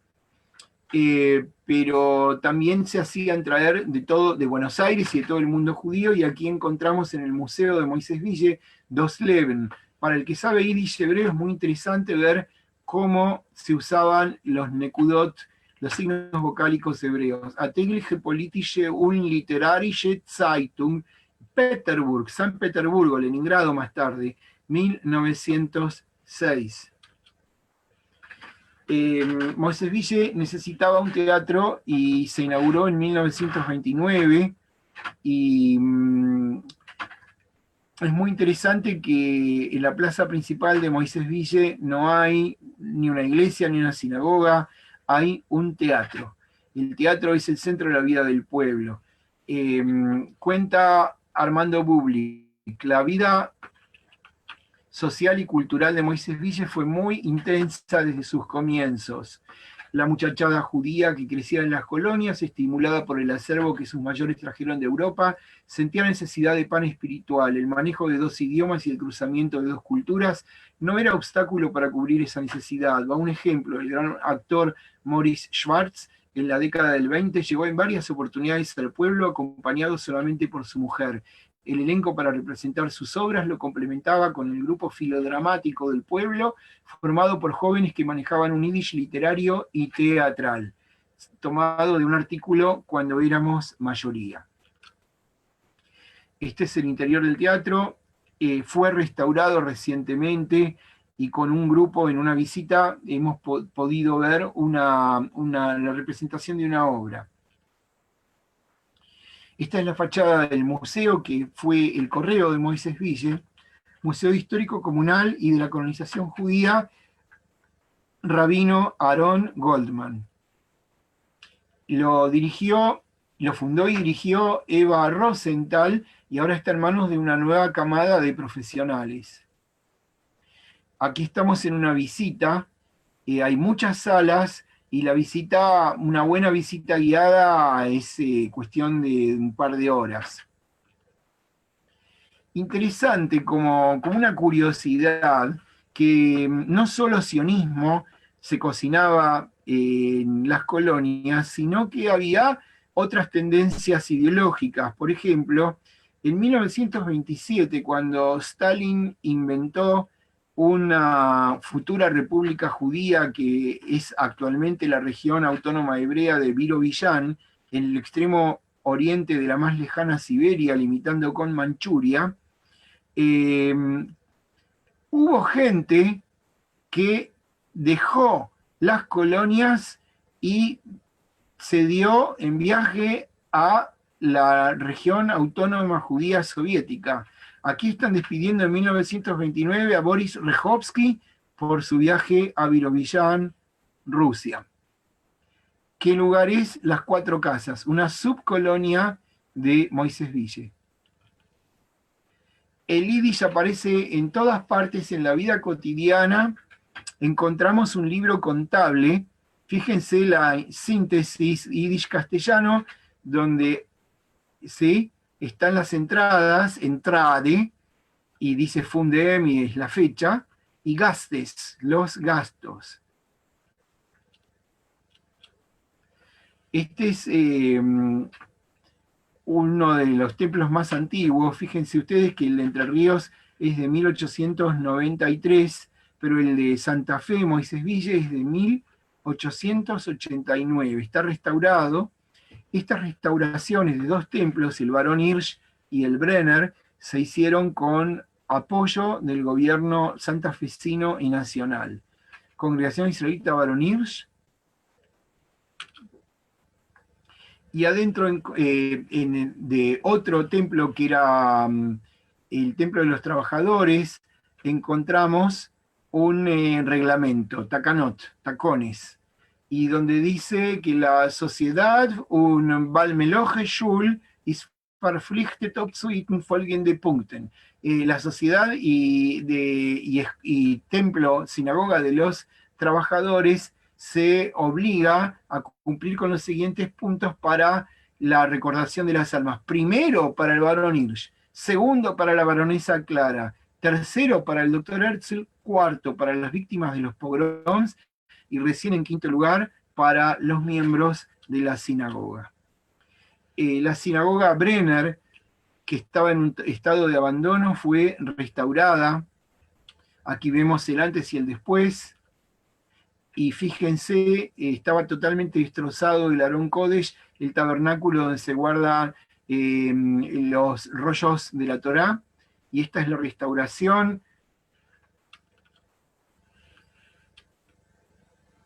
pero también se hacían traer de Buenos Aires y de todo el mundo judío, y aquí encontramos en el Museo de Moisés Ville dos Leben. Para el que sabe Yiddish hebreo es muy interesante ver cómo se usaban los nekudot, los signos vocálicos hebreos. Ategliche politische und literarische Zeitung, Peterburg, San Petersburgo, Leningrado más tarde, 1906. Moisés Ville necesitaba un teatro y se inauguró en 1929, y es muy interesante que en la plaza principal de Moisés Ville no hay ni una iglesia ni una sinagoga, hay un teatro. El teatro es el centro de la vida del pueblo. Cuenta Armando Bublik, la vida social y cultural de Moisés Ville fue muy intensa desde sus comienzos. La muchachada judía que crecía en las colonias, estimulada por el acervo que sus mayores trajeron de Europa, sentía necesidad de pan espiritual. El manejo de dos idiomas y el cruzamiento de dos culturas no era obstáculo para cubrir esa necesidad. Va un ejemplo, el gran actor Maurice Schwartz, en la década del 20, llegó en varias oportunidades al pueblo acompañado solamente por su mujer. El elenco para representar sus obras lo complementaba con el grupo filodramático del pueblo, formado por jóvenes que manejaban un yiddish literario y teatral, tomado de un artículo Cuando éramos mayoría. Este es el interior del teatro, fue restaurado recientemente, y con un grupo en una visita hemos podido ver la representación de una obra. Esta es la fachada del museo, que fue el correo de Moisés Ville, Museo Histórico Comunal y de la Colonización Judía, Rabino Aaron Goldman. Lo fundó y dirigió Eva Rosenthal, y ahora está en manos de una nueva camada de profesionales. Aquí estamos en una visita, hay muchas salas, y la visita, una buena visita guiada es cuestión de un par de horas. Interesante, como una curiosidad, que no solo sionismo se cocinaba en las colonias, sino que había otras tendencias ideológicas. Por ejemplo, en 1927, cuando Stalin inventó una futura república judía que es actualmente la región autónoma hebrea de Birobiyan, en el extremo oriente de la más lejana Siberia, limitando con Manchuria, hubo gente que dejó las colonias y se dio en viaje a la región autónoma judía soviética. Aquí están despidiendo en 1929 a Boris Rejovsky por su viaje a Birobiyan, Rusia. ¿Qué lugar es? Las Cuatro Casas, una subcolonia de Moisés Ville. El yiddish aparece en todas partes en la vida cotidiana. Encontramos un libro contable, fíjense la síntesis yiddish-castellano, donde ¿sí? Están las entradas, entrade, y dice fundem, y es la fecha, y gastes, los gastos. Este es uno de los templos más antiguos. Fíjense ustedes que el de Entre Ríos es de 1893, pero el de Santa Fe, Moisés Ville, es de 1889. Está restaurado. Estas restauraciones de dos templos, el Barón Hirsch y el Brenner, se hicieron con apoyo del gobierno santafesino y nacional. Congregación Israelita Barón Hirsch. Y adentro de otro templo que era el Templo de los Trabajadores, encontramos un reglamento, takanot, tacones, y donde dice que la sociedad, un Balmeloje Shul, is verpflichtet zu folgende Punkten. La sociedad y templo, sinagoga de los trabajadores se obliga a cumplir con los siguientes puntos para la recordación de las almas. Primero, para el barón Hirsch. Segundo, para la baronesa Clara. Tercero, para el doctor Herzl. Cuarto, para las víctimas de los pogroms. Y recién en quinto lugar, para los miembros de la sinagoga. La sinagoga Brenner, que estaba en un estado de abandono, fue restaurada. Aquí vemos el antes y el después. Y fíjense, estaba totalmente destrozado el Arón Kodesh, el tabernáculo donde se guardan los rollos de la Torá. Y esta es la restauración.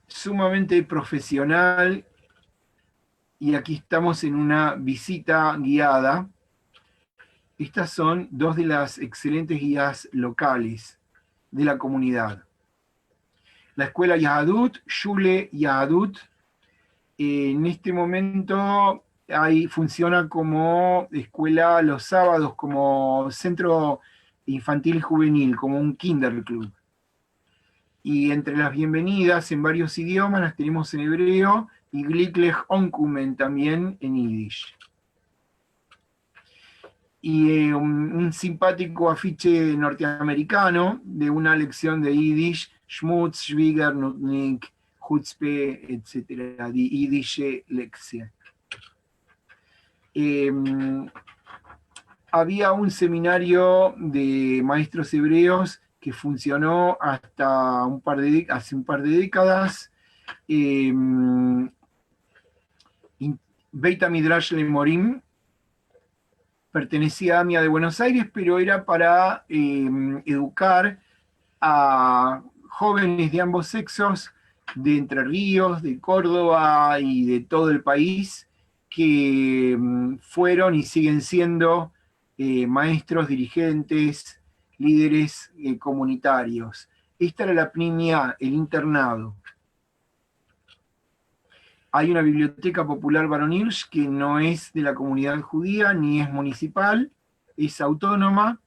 Sumamente profesional. Y aquí estamos en una visita guiada. Estas son dos de las excelentes guías locales de la comunidad. La escuela Yahadut, Shule Yahadut, en este momento funciona como escuela los sábados, como centro infantil y juvenil, como un kinder club. Y entre las bienvenidas en varios idiomas las tenemos en hebreo, y Gliklech Onkumen también en yiddish. Y un simpático afiche norteamericano de una lección de yiddish, Schmutz, Schwieger, Nutnik, Chutzpe, etc. Die Yiddische Lektie. Había un seminario de maestros hebreos que funcionó hasta hace un par de décadas. Beit Midrash Lemorim pertenecía a AMIA de Buenos Aires, pero era para educar a jóvenes de ambos sexos, de Entre Ríos, de Córdoba y de todo el país, que fueron y siguen siendo maestros, dirigentes, líderes comunitarios. Esta era la Pnimia, el internado. Hay una biblioteca popular Barón Hirsch que no es de la comunidad judía, ni es municipal, es autónoma,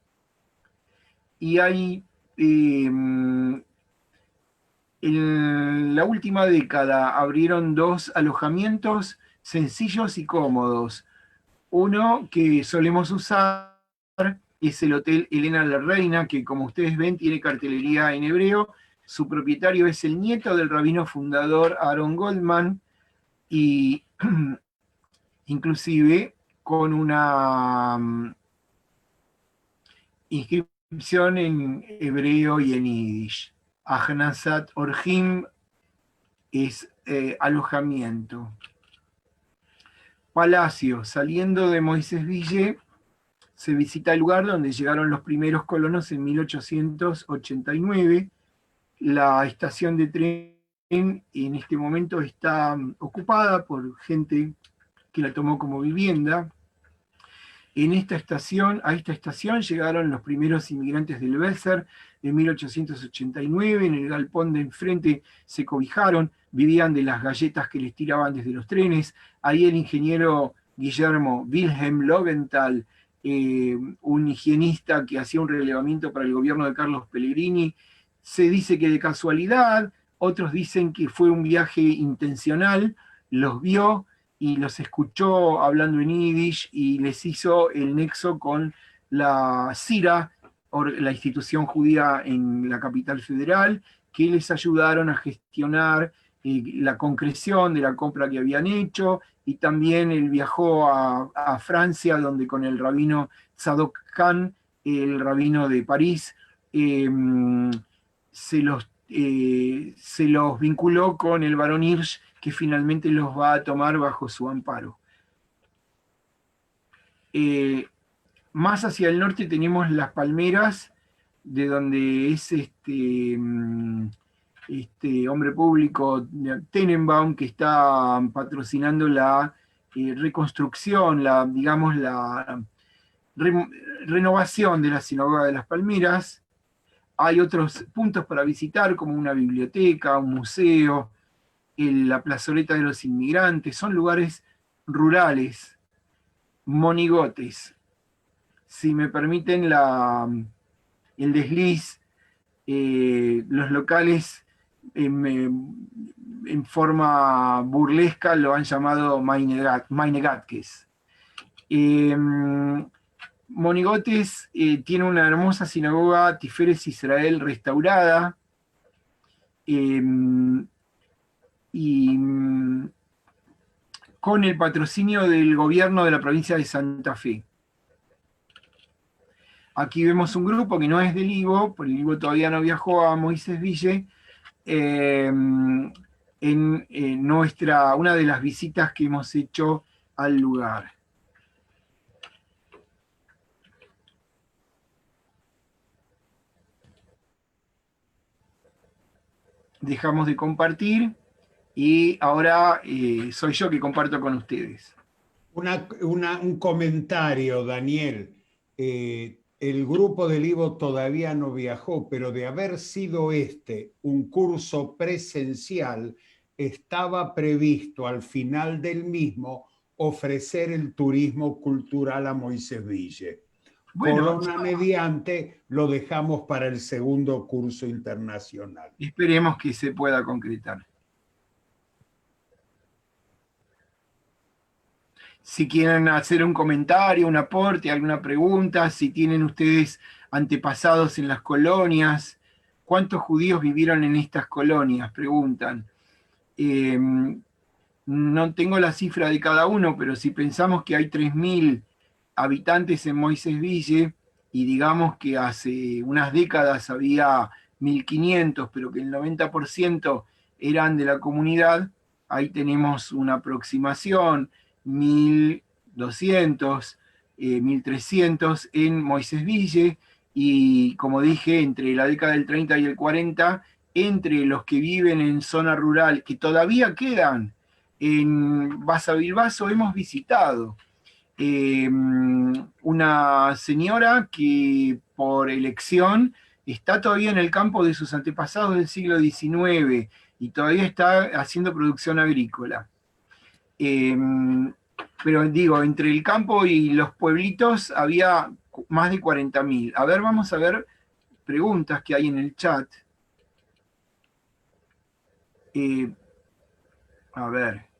y hay, en la última década, abrieron 2 alojamientos sencillos y cómodos. Uno que solemos usar es el Hotel Elena la Reina, que como ustedes ven tiene cartelería en hebreo. Su propietario es el nieto del rabino fundador Aaron Goldman, y inclusive con una inscripción en hebreo y en yiddish. Ahnasat Orhim es alojamiento. Palacio, saliendo de Moisés Ville, se visita el lugar donde llegaron los primeros colonos en 1889. La estación de tren en este momento está ocupada por gente que la tomó como vivienda. A esta estación llegaron los primeros inmigrantes del Weser de 1889, en el galpón de enfrente se cobijaron, vivían de las galletas que les tiraban desde los trenes. Ahí el ingeniero Guillermo Wilhelm Lowenthal, un higienista que hacía un relevamiento para el gobierno de Carlos Pellegrini, se dice que de casualidad, otros dicen que fue un viaje intencional, los vio y los escuchó hablando en yiddish y les hizo el nexo con la CIRA, la institución judía en la capital federal, que les ayudaron a gestionar la concreción de la compra que habían hecho, y también él viajó a Francia, donde con el rabino Tzadok Khan, el rabino de París, se los vinculó con el barón Hirsch, que finalmente los va a tomar bajo su amparo. Más hacia el norte tenemos Las Palmeras, de donde es este hombre público, Tenenbaum, que está patrocinando la reconstrucción, la renovación de la sinagoga de Las Palmeras. Hay otros puntos para visitar, como una biblioteca, un museo, la plazoleta de los inmigrantes. Son lugares rurales monigotes. Si me permiten el desliz, los locales en forma burlesca lo han llamado Meinegatkes. Monigotes tiene una hermosa sinagoga Tiferes Israel restaurada, y con el patrocinio del gobierno de la provincia de Santa Fe. Aquí vemos un grupo que no es del IVO, porque el IVO todavía no viajó a Moisés Ville, en una de las visitas que hemos hecho al lugar. Dejamos de compartir y ahora soy yo que comparto con ustedes. Un comentario, Daniel. El grupo del IVO todavía no viajó, pero de haber sido un curso presencial, estaba previsto al final del mismo ofrecer el turismo cultural a Moisés Ville. Bueno, Corona mediante, lo dejamos para el segundo curso internacional. Esperemos que se pueda concretar. Si quieren hacer un comentario, un aporte, alguna pregunta, si tienen ustedes antepasados en las colonias, ¿cuántos judíos vivieron en estas colonias? Preguntan. No tengo la cifra de cada uno, pero si pensamos que hay 3.000 habitantes en Moisés Ville, y digamos que hace unas décadas había 1.500, pero que el 90% eran de la comunidad, ahí tenemos una aproximación, 1.200, 1.300 en Moisés Ville, y como dije, entre la década del 30 y el 40, entre los que viven en zona rural, que todavía quedan, en Basavilbaso hemos visitado una señora que por elección está todavía en el campo de sus antepasados del siglo XIX y todavía está haciendo producción agrícola. Pero digo, entre el campo y los pueblitos había más de 40.000. A ver, vamos a ver preguntas que hay en el chat. A ver.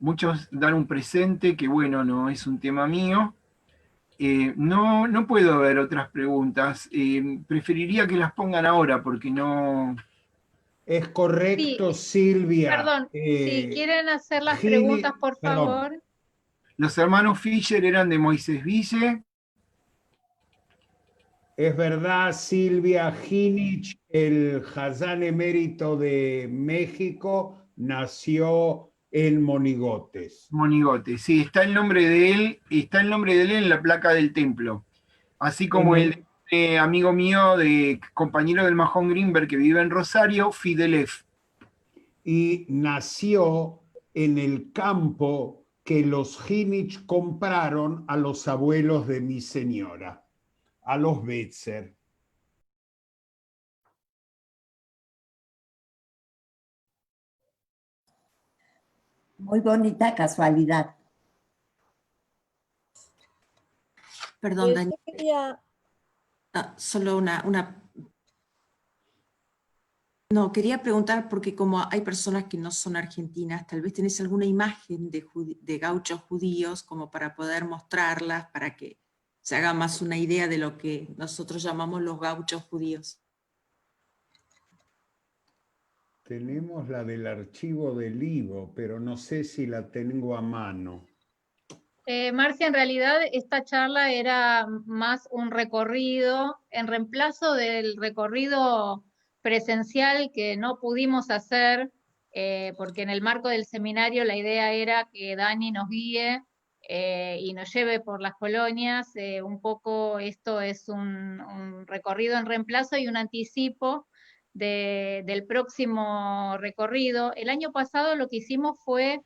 Muchos dan un presente, que bueno, no es un tema mío. No puedo ver otras preguntas. Preferiría que las pongan ahora, porque no... Es correcto, Sí, Silvia. perdón, si quieren hacer las preguntas, por favor. Los hermanos Fischer eran de Moisés Ville. Es verdad, Silvia Ginich, el Hazán emérito de México, nació en Monigotes. Monigotes, sí, está el nombre de él en la placa del templo. Así como el amigo mío, compañero del Mahón Greenberg, que vive en Rosario, Fidelef. Y nació en el campo que los Ginich compraron a los abuelos de mi señora, a los Betzer. Muy bonita casualidad. Perdón, Daniel. Solo No, quería preguntar, porque como hay personas que no son argentinas, tal vez tenés alguna imagen de gauchos judíos como para poder mostrarlas, para que se haga más una idea de lo que nosotros llamamos los gauchos judíos. Tenemos la del archivo del IVO, pero no sé si la tengo a mano. Marcia, en realidad esta charla era más un recorrido, en reemplazo del recorrido presencial que no pudimos hacer, porque en el marco del seminario la idea era que Dani nos guíe y nos lleve por las colonias. Un poco esto es un recorrido en reemplazo y un anticipo del próximo recorrido. El año pasado lo que hicimos fue,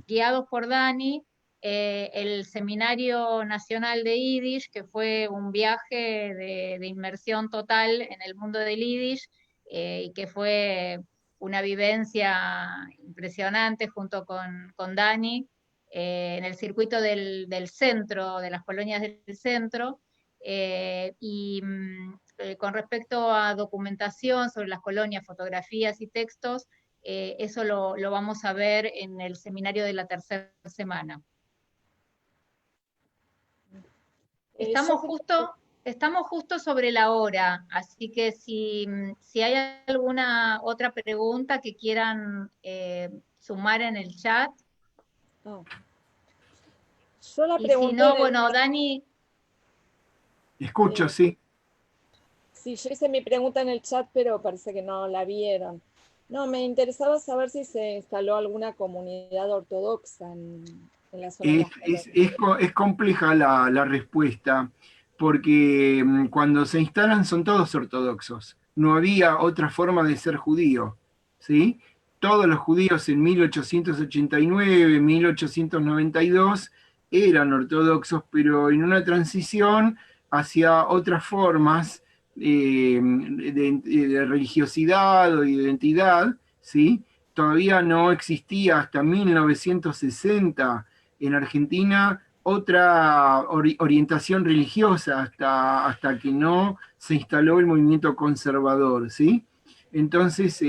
guiados por Dani, el Seminario Nacional de Yiddish, que fue un viaje de inmersión total en el mundo del Yiddish, y que fue una vivencia impresionante junto con Dani. en el circuito del centro, de las colonias del centro, con respecto a documentación sobre las colonias, fotografías y textos, eso lo vamos a ver en el seminario de la tercera semana. Estamos justo sobre la hora, así que si hay alguna otra pregunta que quieran sumar en el chat. No. Yo la y si no, bueno, Dani... Escucho, sí. Sí, yo hice mi pregunta en el chat, pero parece que no la vieron. No, me interesaba saber si se instaló alguna comunidad ortodoxa en la zona. Es compleja la respuesta, porque cuando se instalan son todos ortodoxos. No había otra forma de ser judío, ¿sí? Todos los judíos en 1889, 1892 eran ortodoxos, pero en una transición hacia otras formas de religiosidad o de identidad, ¿sí? Todavía no existía hasta 1960 en Argentina otra orientación religiosa, hasta que no se instaló el movimiento conservador, ¿sí? Entonces,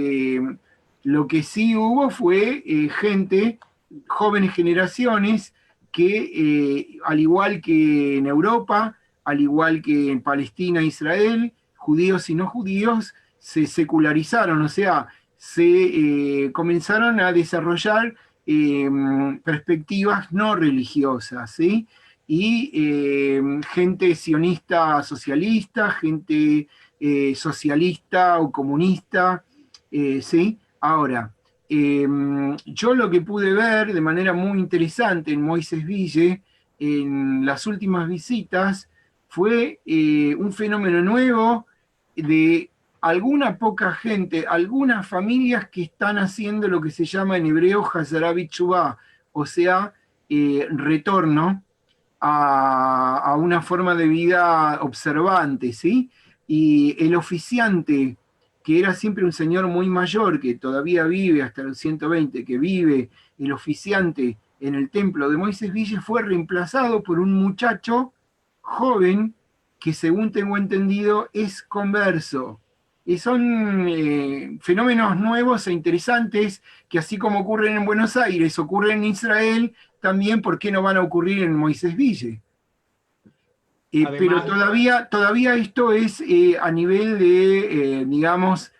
lo que sí hubo fue gente, jóvenes generaciones, que al igual que en Europa, al igual que en Palestina e Israel, judíos y no judíos, se secularizaron, o sea, se comenzaron a desarrollar perspectivas no religiosas, ¿sí? Y gente sionista socialista, gente socialista o comunista, ¿sí? Ahora, yo lo que pude ver de manera muy interesante en Moisés Ville, en las últimas visitas, fue un fenómeno nuevo de alguna poca gente, algunas familias que están haciendo lo que se llama en hebreo Hazara B'Tshuvah, o sea, retorno a una forma de vida observante, ¿sí? Y el oficiante, que era siempre un señor muy mayor, que todavía vive hasta los 120, que vive el oficiante en el templo de Moisés Ville, fue reemplazado por un muchacho joven que, según tengo entendido, es converso. Y son fenómenos nuevos e interesantes que, así como ocurren en Buenos Aires, ocurren en Israel, también, ¿por qué no van a ocurrir en Moisés Ville? Pero todavía esto es a nivel de, digamos,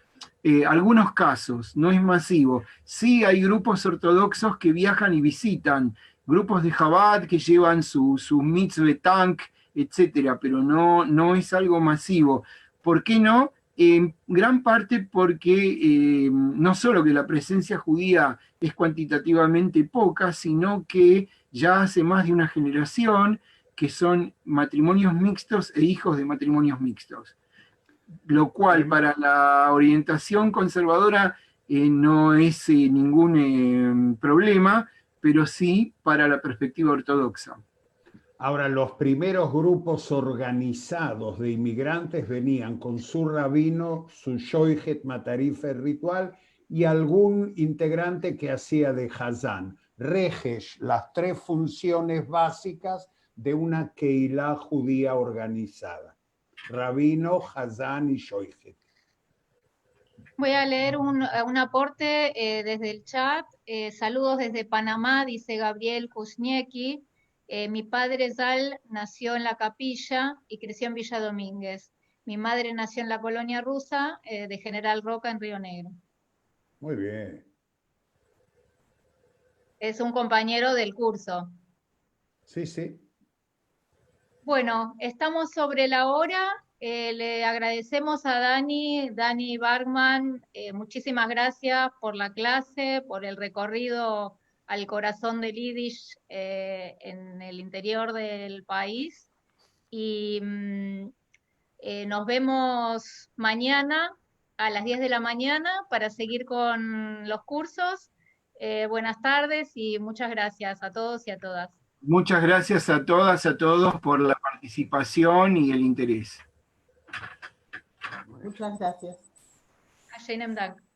algunos casos, no es masivo. Sí hay grupos ortodoxos que viajan y visitan, grupos de Chabad que llevan su mitzvah tank, etcétera, pero no es algo masivo. ¿Por qué no? En gran parte porque no solo que la presencia judía es cuantitativamente poca, sino que ya hace más de una generación que son matrimonios mixtos e hijos de matrimonios mixtos. Lo cual para la orientación conservadora no es ningún problema, pero sí para la perspectiva ortodoxa. Ahora, los primeros grupos organizados de inmigrantes venían con su rabino, su shoichet matarife ritual y algún integrante que hacía de hazán. Regesh, las tres funciones básicas de una keilah judía organizada. Rabino, hazán y shoichet. Voy a leer un aporte desde el chat. Saludos desde Panamá, dice Gabriel Kuzniecki. Mi padre Zal nació en La Capilla y creció en Villa Domínguez. Mi madre nació en la colonia rusa de General Roca en Río Negro. Muy bien. Es un compañero del curso. Sí, sí. Bueno, estamos sobre la hora. Le agradecemos a Dani Bergman. Muchísimas gracias por la clase, por el recorrido al corazón del Yiddish en el interior del país. Y nos vemos mañana a las 10 de la mañana para seguir con los cursos. Buenas tardes y muchas gracias a todos y a todas. Muchas gracias a todas, a todos por la participación y el interés. Muchas gracias. Hashem Dank.